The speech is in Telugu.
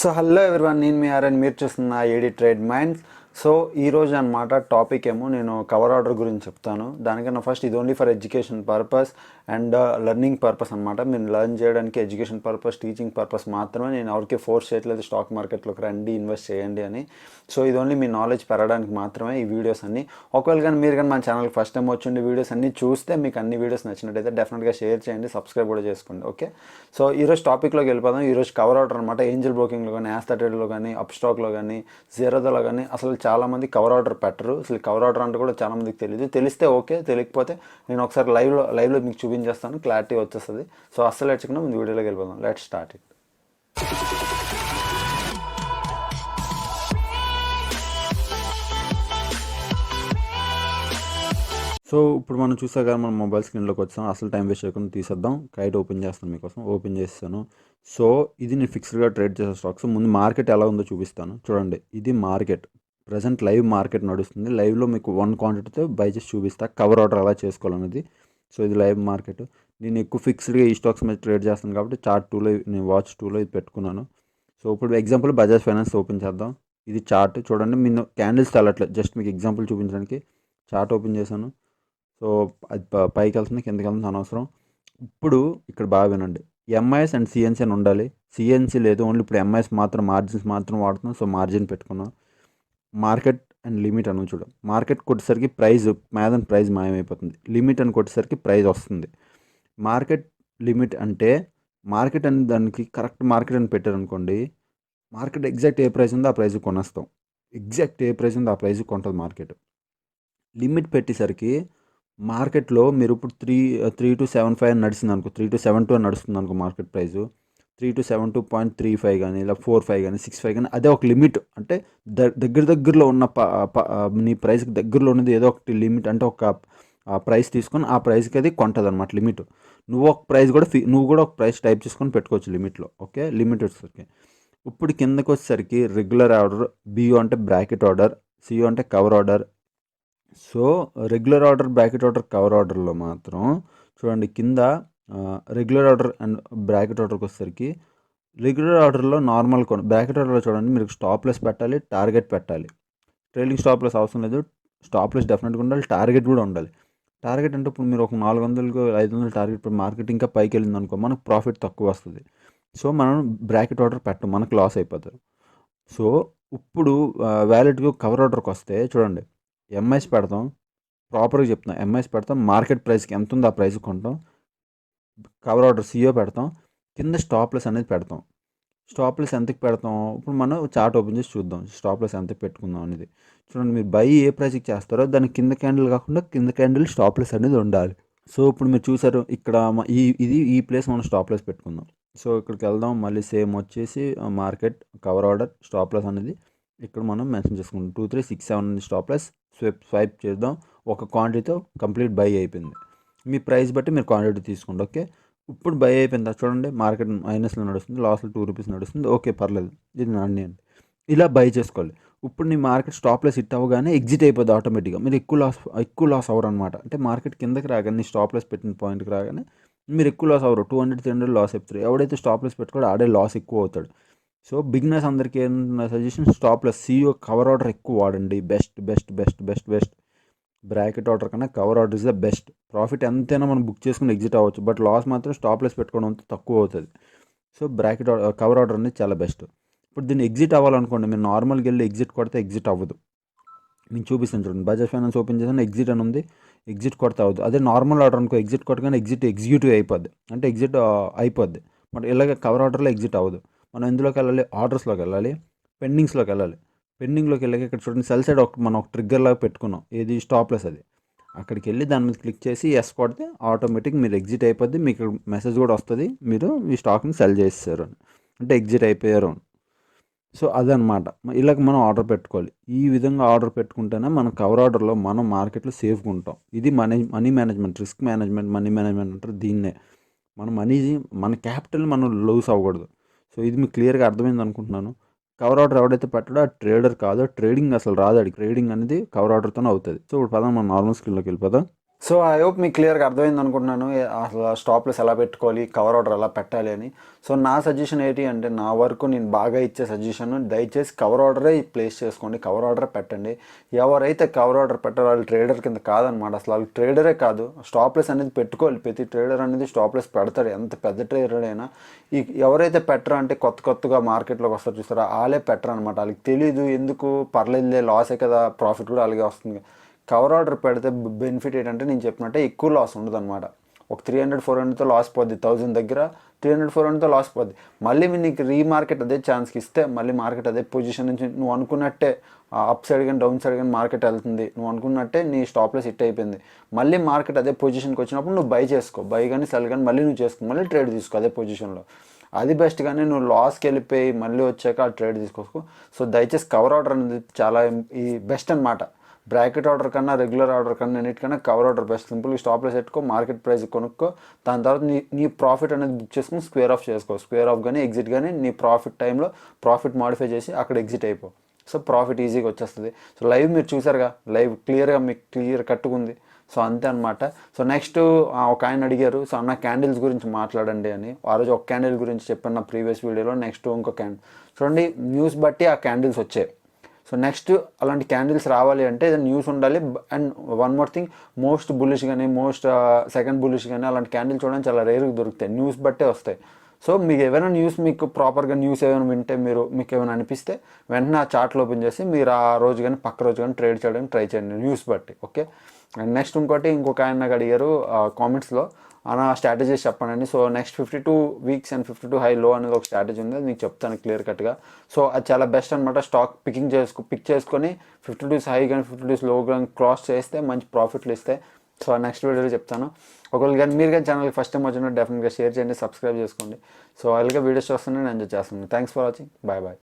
సో హలో ఎవరివన్, నేను మీ ఆర్ఎన్, మీరు చూస్తున్న ఏడి ట్రేడ్ మైండ్స్. సో ఈరోజు అనమాట టాపిక్ ఏమో నేను కవర్ ఆర్డర్ గురించి చెప్తాను. దానికన్నా ఫస్ట్ ఇది only for education purpose and learning purpose అనమాట. మీరు లెర్న్ చేయడానికి ఎడ్యుకేషన్ పర్పస్, టీచింగ్ పర్పస్ మాత్రమే. నేను ఎవరికి ఫోర్స్ చేయట్లేదు స్టాక్ మార్కెట్లోకి రండి, ఇన్వెస్ట్ చేయండి అని. సో ఇది ఓన్లీ మీ నాలెడ్జ్ పెరగడానికి మాత్రమే ఈ వీడియోస్ అన్ని. ఒకవేళ కానీ మీరు కానీ మన ఛానల్కి ఫస్ట్ టైం వచ్చిండే వీడియోస్ అన్ని చూస్తే మీకు అన్ని వీడియోస్ నచ్చినట్టయితే డెఫినెట్గా షేర్ చేయండి, సబ్స్క్రైబ్ కూడా చేసుకోండి. ఓకే, సో ఈరోజు టాపిక్లోకి వెళ్ళిపోదాం. ఈరోజు కవర్ ఆర్డర్ అనమాట. ఏంజల్ బ్రోకింగ్లో కానీ, యాస్టాటెడ్లో కానీ, అప్ స్టాక్లో కానీ, zerodhaలో కానీ అసలు చాలామంది కవర్ ఆర్డర్ పెట్టరు. అసలు కవర్ ఆర్డర్ అంటే కూడా చాలామందికి తెలియదు. తెలిస్తే ఓకే, తెలియకపోతే నేను ఒకసారి లైవ్లో మీకు చూపించేస్తాను, క్లారిటీ వచ్చేస్తుంది. సో అస్సలు వచ్చకుండా ముందు వీడియోలోకి వెళ్ళిపోదాం. Let's start it. సో ఇప్పుడు మనం చూసా కదా, మనం మొబైల్ స్క్రీన్లోకి వచ్చాం. అసలు టైం వేస్ట్ చేయకుండా తీసేద్దాం. కైట్ ఓపెన్ చేస్తాను మీకోసం. ఓపెన్ చేస్తాను. సో ఇది నేను ఫిక్స్డ్గా ట్రేడ్ చేసే స్టాక్స్. ముందు మార్కెట్ ఎలా ఉందో చూపిస్తాను. చూడండి, ఇది మార్కెట్ ప్రజెంట్ లైవ్ మార్కెట్ నడుస్తుంది. లైవ్లో మీకు 1 క్వాంటిటీతో బై చేసి చూపిస్తా కవర్ ఆర్డర్ ఎలా చేసుకోవాలనేది. సో ఇది లైవ్ మార్కెట్. నేను ఎక్కువ ఫిక్స్డ్గా ఈ స్టాక్స్ మీద ట్రేడ్ చేస్తాను కాబట్టి చార్ట్ 2లో, నేను వాచ్ 2లో ఇది పెట్టుకున్నాను. సో ఇప్పుడు ఎగ్జాంపుల్ బజాజ్ ఫైనాన్స్ ఓపెన్ చేద్దాం. ఇది చార్ట్ చూడండి. నేను క్యాండిల్స్ తెల్లట్లేదు, జస్ట్ మీకు ఎగ్జాంపుల్ చూపించడానికి చార్ట్ ఓపెన్ చేశాను. సో అది పైకి వెళ్తుంది, కిందకి వెళ్తుంది, అనవసరం. ఇప్పుడు ఇక్కడ బాగా వినండి, ఎంఐఎస్ అండ్ సిఎన్సీ అని ఉండాలి. సిఎన్సీ లేదు, ఓన్లీ ఇప్పుడు ఎంఐఎస్ మాత్రం, మార్జిన్స్ మాత్రం వాడుతున్నాం. సో మార్జిన్ పెట్టుకున్నాం. మార్కెట్ అండ్ లిమిట్ అని చూడు. మార్కెట్ కొట్టేసరికి ప్రైస్ ప్రైస్ మాయమైపోతుంది. లిమిట్ అని కొట్టేసరికి ప్రైస్ వస్తుంది. మార్కెట్ లిమిట్ అంటే మార్కెట్ అని దానికి కరెక్ట్ మార్కెట్ అని పెట్టారనుకోండి, మార్కెట్ ఎగ్జాక్ట్ ఏ ప్రైస్ ఉందో ఆ ప్రైస్ కొనేస్తాం. ఎగ్జాక్ట్ ఏ ప్రైస్ ఉందో ఆ ప్రైస్ కొంటుంది మార్కెట్. లిమిట్ పెట్టేసరికి మార్కెట్లో మీరు ఇప్పుడు 3-7.5 అని నడిచింది అనుకో, 3-7.2 అని నడుస్తుంది అనుకో మార్కెట్ ప్రైస్, 3-7.2.35 కానీ, ఇలా 4.5 కానీ, 6.5 కానీ, అదే ఒక లిమిట్. అంటే దగ్గరలో ఉన్న నీ ప్రైస్కి దగ్గరలో ఉన్నది ఏదో ఒకటి లిమిట్. అంటే ఒక ప్రైస్ తీసుకొని ఆ ప్రైస్కి అది కొంటుంది అనమాట లిమిట్. నువ్వు కూడా ఒక ప్రైస్ టైప్ చేసుకొని పెట్టుకోవచ్చు లిమిట్లో. ఓకే, లిమిట్ వచ్చేసరికి ఇప్పుడు కిందకి వచ్చేసరికి రెగ్యులర్ ఆర్డర్, బియో అంటే బ్రాకెట్ ఆర్డర్, సియో అంటే cover order. So regular order, bracket order, cover ఆర్డర్లో మాత్రం చూడండి కింద రెగ్యులర్ ఆర్డర్ అండ్ బ్రాకెట్ ఆర్డర్కి వచ్చేసరికి, రెగ్యులర్ ఆర్డర్లో నార్మల్ బ్రాకెట్ ఆర్డర్లో చూడండి మీరు స్టాప్లెస్ పెట్టాలి, టార్గెట్ పెట్టాలి. ట్రైలింగ్ స్టాప్లెస్ అవసరం లేదు, స్టాప్లెస్ డెఫినెట్గా ఉండాలి, టార్గెట్ కూడా ఉండాలి. టార్గెట్ అంటే ఇప్పుడు మీరు ఒక 400-500 టార్గెట్, ఇప్పుడు మార్కెట్ ఇంకా పైకి వెళ్ళింది అనుకో, మనకు ప్రాఫిట్ తక్కువ వస్తుంది. సో మనం బ్రాకెట్ ఆర్డర్ పెట్టం, మనకు లాస్ అయిపోతారు. సో ఇప్పుడు వ్యాలిడ్గా కవర్ ఆర్డర్కి వస్తే చూడండి, ఎంఐస్ పెడతాం, ప్రాపర్గా చెప్తున్నాం, ఎంఐస్ పెడతాం, మార్కెట్ ప్రైస్కి ఎంత ఉందో ఆ ప్రైస్ కొంటాం. కవర్ ఆర్డర్ సియో పెడతాం, కింద స్టాప్లెస్ అనేది పెడతాం. స్టాప్లెస్ ఎంతకి పెడతాం, ఇప్పుడు మనం చార్ట్ ఓపెన్ చేసి చూద్దాం స్టాప్లెస్ ఎంతకి పెట్టుకుందాం అనేది. చూడండి, మీరు బై ఏ ప్రైస్కి చేస్తారో దానికి కింద క్యాండిల్ కాకుండా కింద క్యాండిల్ స్టాప్లెస్ అనేది ఉండాలి. సో ఇప్పుడు మీరు చూసారు ఇక్కడ ఈ ప్లేస్ మనం స్టాప్లెస్ పెట్టుకుందాం. సో ఇక్కడికి వెళ్దాం, మళ్ళీ సేమ్ వచ్చేసి మార్కెట్ కవర్ ఆర్డర్ స్టాప్లెస్ అనేది ఇక్కడ మనం మెన్షన్ చేసుకుంటాం. 2-3-6-7 స్టాప్లెస్ స్వైప్ చేద్దాం. ఒక క్వాంటిటీతో కంప్లీట్ బై అయిపోయింది. మీ ప్రైస్ బట్టి మీరు క్వాంటిటీ తీసుకోండి. ఓకే, ఇప్పుడు బై అయిపోయింది చూడండి, మార్కెట్ మైనస్లో నడుస్తుంది, లాస్లో 2 రూపీస్ నడుస్తుంది. ఓకే, పర్లేదు, ఇది నాణ్యండి. ఇలా బై చేసుకోవాలి. ఇప్పుడు నీ మార్కెట్ స్టాప్లెస్ హిట్ అవ్వగానే ఎగ్జిట్ అయిపోద్ది ఆటోమేటిక్గా. మీరు ఎక్కువ లాస్ అవ్వరు అనమాట. అంటే మార్కెట్ కిందకి రాగానే, నీ స్టాప్లెస్ పెట్టిన పాయింట్కి రాగానే మీరు ఎక్కువ లాస్ అవ్వరు. 200-300 లాస్ అయిపోతారు. ఎవడైతే స్టాప్లెస్ పెట్టుకోడో ఆడే లాస్ ఎక్కువ అవుతాడు. సో బిగినర్స్ అందరికీ ఏమన్నా సజెషన్, స్టాప్లెస్ సియో కవర్ ఆర్డర్ ఎక్కువ వాడండి. Best best best best best bracket order కన్నా cover order is the best. Profit ఎంతైనా మనం బుక్ చేసుకుని ఎగ్జిట్ అవ్వచ్చు, బట్ లాస్ మాత్రం స్టాప్లెస్ పెట్టుకోవడం అంత తక్కువ అవుతుంది. సో కవర్ ఆర్డర్ అనేది చాలా బెస్ట్. ఇప్పుడు దీన్ని ఎగ్జిట్ అవ్వాలనుకోండి, మీరు నార్మల్గా వెళ్ళి ఎగ్జిట్ కొడితే ఎగ్జిట్ అవ్వదు. నేను చూపిస్తాను చూడండి, బజాజ్ ఫైనాన్స్ ఓపెన్ చేసాను, ఎగ్జిట్ అని ఉంది, ఎగ్జిట్ కొడితే అవ్వదు. అదే నార్మల్ ఆర్డర్ అనుకో, ఎగ్జిట్ కొట్టగానే ఎగ్జిక్యూటివ్ అయిపోద్ది, అంటే ఎగ్జిట్ అయిపోద్ది. బట్ ఇలాగ కవర్ ఆర్డర్లో ఎగ్జిట్ అవ్వదు. మనం ఎందులోకి వెళ్ళాలి, ఆర్డర్స్లోకి వెళ్ళాలి, పెండింగ్స్లోకి వెళ్ళాలి. పెండింగ్లోకి వెళ్ళాక ఇక్కడ చూడండి, సెల్ సైడ్ మనం ఒక ట్రిగ్గర్ లాగా పెట్టుకున్నాం, ఏది స్టాప్లెస్ అది. అక్కడికి వెళ్ళి దాని మీద క్లిక్ చేసి ఎస్ కొడితే ఆటోమేటిక్ మీరు ఎగ్జిట్ అయిపోద్ది. మీకు మెసేజ్ కూడా వస్తుంది, మీరు ఈ స్టాక్ని సెల్ చేసేసారు అని, అంటే ఎగ్జిట్ అయిపోయారు అని. సో అదనమాట, ఇలాగ మనం ఆర్డర్ పెట్టుకోవాలి. ఈ విధంగా ఆర్డర్ పెట్టుకుంటేనే మనం కవర్ ఆర్డర్లో మనం మార్కెట్లో సేఫ్గా ఉంటాం. ఇది money management, risk management, money management అంటారు దీన్నే. మన క్యాపిటల్ మనం లూస్ అవ్వకూడదు. సో ఇది మీకు క్లియర్గా అర్థమైంది అనుకుంటున్నాను. కవర్ ఆర్డర్ ఎవడైతే పెట్టాడో ఆ ట్రేడర్ కాదు, ట్రేడింగ్ అసలు రాదు. ట్రేడింగ్ అనేది కవర్ ఆర్డర్తోనే అవుతుంది. సో ఇప్పుడు మనం నార్మల్ స్క్రీన్లోకి వెళ్ళిపోదాం. సో ఐ హోప్ మీకు క్లియర్గా అర్థమైంది అనుకుంటున్నాను అసలు స్టాప్ లాస్ ఎలా పెట్టుకోవాలి, కవర్ ఆర్డర్ ఎలా పెట్టాలి అని. సో నా సజెషన్ ఏంటి అంటే, నా వరకు నేను బాగా ఇచ్చే సజెషన్, దయచేసి కవర్ ఆర్డరే ప్లేస్ చేసుకోండి, కవర్ ఆర్డర్ పెట్టండి. ఎవరైతే కవర్ ఆర్డర్ పెట్టారో వాళ్ళు ట్రేడర్ కింద కాదనమాట. అసలు వాళ్ళు ట్రేడరే కాదు. స్టాప్ లాస్ అనేది పెట్టుకోవాలి. ప్రతి ట్రేడర్ అనేది స్టాప్ లాస్ పెడతాడు, ఎంత పెద్ద ట్రేడర్ అయినా. ఈ ఎవరైతే పెట్టరు అంటే కొత్తగా మార్కెట్లోకి వస్తారు చూస్తారో వాళ్ళే పెట్టరు అనమాట. వాళ్ళకి తెలియదు, ఎందుకు పర్లేదులే, లాసే కదా, ప్రాఫిట్ కూడా అలాగే వస్తుంది. కవర్ ఆర్డర్ పెడితే బెనిఫిట్ ఏంటంటే, నేను చెప్పినట్టే ఎక్కువ లాస్ ఉండదు అనమాట. ఒక 300-400తో లాస్ పోద్ది, 1000 దగ్గర 300-400తో లాస్ పోద్ది. మళ్ళీ నీకు రీమార్కెట్ అదే ఛాన్స్కి ఇస్తే, మళ్ళీ మార్కెట్ అదే పొజిషన్ నుంచి నువ్వు అనుకున్నట్టే అప్ సైడ్ కానీ డౌన్ సైడ్ కానీ మార్కెట్ వెళ్తుంది, నువ్వు అనుకున్నట్టే నీ స్టాప్ లాస్ హిట్ అయిపోయింది. మళ్ళీ మార్కెట్ అదే పొజిషన్కి వచ్చినప్పుడు నువ్వు బై చేసుకో, బై కానీ సెల్ కానీ మళ్ళీ నువ్వు చేసుకో, మళ్ళీ ట్రేడ్ తీసుకో అదే పొజిషన్లో. అది బెస్ట్. కానీ నువ్వు లాస్కి వెళ్ళిపోయి మళ్ళీ వచ్చాక ఆ ట్రేడ్ తీసుకో. సో దయచేసి కవర్ ఆర్డర్ అనేది చాలా ఈ బెస్ట్ అనమాట. బ్రాకెట్ ఆర్డర్ కన్నా, రెగ్యులర్ ఆర్డర్ కన్నా, అన్నిటికన్నా కవర్ ఆర్డర్ బెస్ట్. సింపుల్గా స్టాప్ లాస్ పెట్టుకో, మార్కెట్ ప్రైస్ కొనుక్కో, దాని తర్వాత నీ ప్రాఫిట్ అనేది బుక్ చేసుకుని స్క్వేర్ ఆఫ్ చేసుకో. స్క్వేర్ ఆఫ్ కానీ ఎగ్జిట్ కానీ నీ ప్రాఫిట్ టైంలో ప్రాఫిట్ మాడిఫై చేసి అక్కడ ఎగ్జిట్ అయిపో. సో ప్రాఫిట్ ఈజీగా వచ్చేస్తుంది. సో లైవ్ మీరు చూసారుగా, లైవ్ క్లియర్గా మీకు క్లియర్ కట్టుకుంది. సో అంతే అనమాట. సో నెక్స్ట్ ఒక ఆయన అడిగారు, సో అన్న క్యాండిల్స్ గురించి మాట్లాడండి అని. ఆ రోజు ఒక క్యాండిల్ గురించి చెప్పాను నా ప్రీవియస్ వీడియోలో. నెక్స్ట్ ఇంకో క్యాండిల్ చూడండి, న్యూస్ బట్టి ఆ క్యాండిల్స్ వచ్చాయి. సో నెక్స్ట్ అలాంటి క్యాండిల్స్ రావాలి అంటే న్యూస్ ఉండాలి. And one more thing, most bullish కానీ, సెకండ్ బుల్లిష్ కానీ అలాంటి క్యాండిల్స్ చూడడానికి చాలా రేరుగా దొరుకుతాయి, న్యూస్ బట్టే వస్తాయి. సో మీకు ఏమైనా న్యూస్, మీకు ప్రాపర్గా న్యూస్ ఏమైనా వింటే, మీకు ఏమైనా అనిపిస్తే వెంటనే ఆ చార్ట్లు ఓపెన్ చేసి మీరు ఆ రోజు కానీ పక్క రోజు కానీ ట్రేడ్ చేయడానికి ట్రై చేయండి న్యూస్ బట్టి. ఓకే. అండ్ నెక్స్ట్ ఇంకొక ఆయన నాకు అడిగారు కామెంట్స్లో, అన్న స్ట్రాటజీస్ చెప్పండి. So next 52 weeks and 52 high లో అనేది ఒక స్ట్రాటజీ ఉంది, అది మీకు చెప్తాను క్లియర్ కట్గా. సో అది చాలా బెస్ట్ అనమాట. స్టాక్ పిక్ చేసుకొని 52 హై కానీ 52 లో కానీ క్రాస్ చేస్తే మంచి ప్రాఫిట్లు ఇస్తాయి. సో నెక్స్ట్ వీడియోలో చెప్తాను. ఒకవేళ కానీ మీరు కానీ ఛానల్కి ఫస్ట్ టైం వచ్చినట్టు డెఫినెట్గా షేర్ చేయండి, సబ్స్క్రైబ్ చేసుకోండి. సో అలాగే వీడియోస్ చూస్తున్నాను, ఎంజాయ్ చేస్తున్నాను. Thanks for watching. Bye bye.